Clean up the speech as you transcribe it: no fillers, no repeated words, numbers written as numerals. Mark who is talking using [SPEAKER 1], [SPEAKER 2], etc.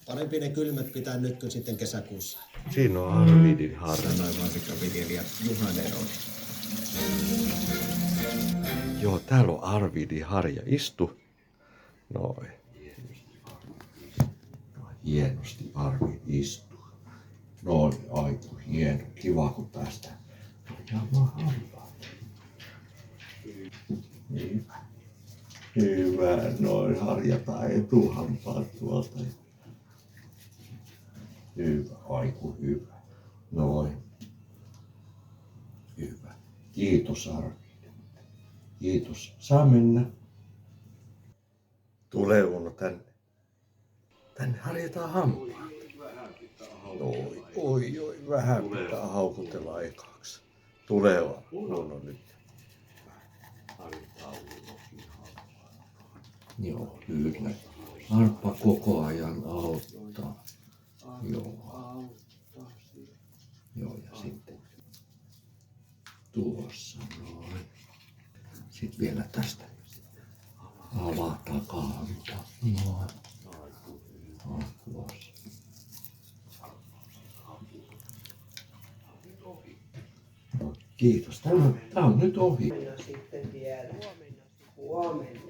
[SPEAKER 1] Parempi ne kylmät pitää nyt kuin sitten kesäkuussa.
[SPEAKER 2] Siinä on arvidin harja.
[SPEAKER 1] Sanoi mansikkaviljelijä Juha Neronen.
[SPEAKER 2] Joo, täällä on arvidin harja. Istu. Noin. Hienosti Arvid istuu. Noin, aiku hieno. Kiva kun päästään. Hyvä. Hyvä. Noin harjataan etuhampaat tuolta. Hyvä, aiku hyvä. Noin. Hyvä. Kiitos Arvid. Kiitos. Saa mennä. Tule Uno tänne. Tänne harjataan hampaat. Oi, vähän pitää haukutella ekaksi. Tule Uno nyt. Harjataan Unokin hampaat. Joo, kyllä. Harppa koko ajan auttaa. Joo. Joo, ja sitten tuossa noin. Sitten vielä tästä alatakalta. Noin. Tuossa. No, kiitos. Tämä on nyt ohi.
[SPEAKER 3] Sitten vielä. Huomenna.